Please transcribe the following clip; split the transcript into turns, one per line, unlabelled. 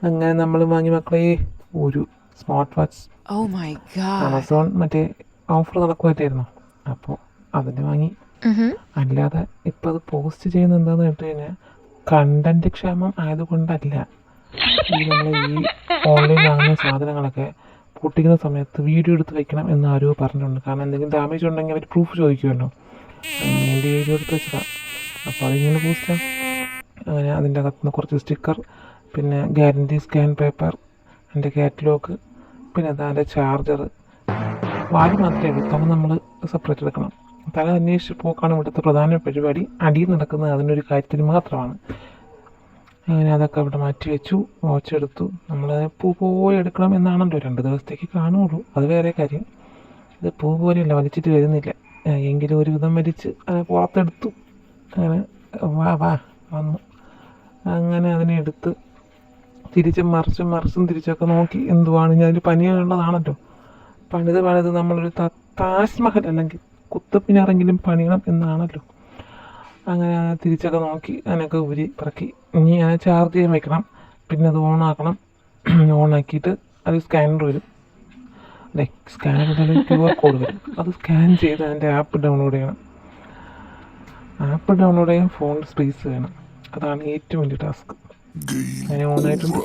അങ്ങനെ നമ്മൾ വാങ്ങി മക്കളെ ഒരു smart watch.
Oh my god.
Amazon മറ്റേ ഓഫർ നടക്കുമായിട്ടായിരുന്നു, അപ്പോൾ അതിന് വാങ്ങി. അല്ലാതെ ഇപ്പം അത് പോസ്റ്റ് ചെയ്യുന്നത് എന്താണെന്ന് കേട്ട് കഴിഞ്ഞാൽ കണ്ടന്റ് ക്ഷേമം ആയതുകൊണ്ടല്ല. നമ്മൾ ഈ ഓൺലൈൻ വാങ്ങുന്ന സാധനങ്ങളൊക്കെ പൊട്ടിക്കുന്ന സമയത്ത് വീഡിയോ എടുത്ത് വെക്കണം എന്ന് ആരോ പറഞ്ഞിട്ടുണ്ട്. കാരണം എന്തെങ്കിലും ഡാമേജ് ഉണ്ടെങ്കിൽ അവർ പ്രൂഫ് ചോദിക്കുമല്ലോ. അതിനുവേണ്ടി വീഡിയോ എടുത്ത് വെച്ചതാണ്. അപ്പോൾ അതിങ്ങനെ പോസ്റ്റാണ്. അങ്ങനെ അതിൻ്റെ അകത്തുനിന്ന് കുറച്ച് സ്റ്റിക്കർ, പിന്നെ ഗ്യാരൻറ്റി സ്കാൻ പേപ്പർ, എൻ്റെ കാറ്റലോഗ്, പിന്നെ അതിൻ്റെ ചാർജർ. വാല് മാത്രമേ ഉള്ളൂ, തല നമ്മൾ സെപ്പറേറ്റ് എടുക്കണം. തല അന്വേഷിച്ച് പോക്കാണ് ഇവിടുത്തെ പ്രധാന പരിപാടി. അടിയിൽ നടക്കുന്നത് അതിനൊരു കാര്യത്തിന് മാത്രമാണ്. അങ്ങനെ അതൊക്കെ അവിടെ മാറ്റി വെച്ചു. വാച്ച് എടുത്തു. നമ്മൾ പൂ പോലെ എടുക്കണം എന്നാണല്ലോ, 2 ദിവസത്തേക്ക് കാണുകയുള്ളൂ, അത് വേറെ കാര്യം. ഇത് പൂ പോലെയല്ല, വലിച്ചിട്ട് വരുന്നില്ല. എങ്കിലും ഒരു വിധം വലിച്ച് പുറത്തെടുത്തു. അങ്ങനെ വന്നു. അങ്ങനെ അതിനെ എടുത്ത് തിരിച്ചും മറിച്ചും തിരിച്ചൊക്കെ നോക്കി. എന്തുവാണ് ഇനി അതിൽ പണിയുള്ളതാണല്ലോ. പണിത് നമ്മളൊരു താജ്മഹൽ അല്ലെങ്കിൽ കുത്തപ്പിനാറെങ്കിലും പണിയണം എന്നാണല്ലോ. അങ്ങനെ തിരിച്ചൊക്കെ നോക്കി അതിനൊക്കെ ഊരി പറക്കി. ഇനി അതിനെ ചാർജ് ചെയ്യാൻ വെക്കണം. പിന്നെ അത് ഓണാക്കണം. ഓണാക്കിയിട്ട് അത് സ്കാനർ വരും. അല്ലേ, സ്കാനറിൽ QR കോഡ് വരും. അത് സ്കാൻ ചെയ്ത് അതിൻ്റെ ആപ്പ് ഡൗൺലോഡ് ചെയ്യണം. ആപ്പ് ഡൗൺലോഡ് ചെയ്യാൻ ഫോണിൽ സ്പേസ് വേണം. അതാണ് ഏറ്റവും വലിയ ടാസ്ക്. അങ്ങനെ ഓണായിട്ടുണ്ട്.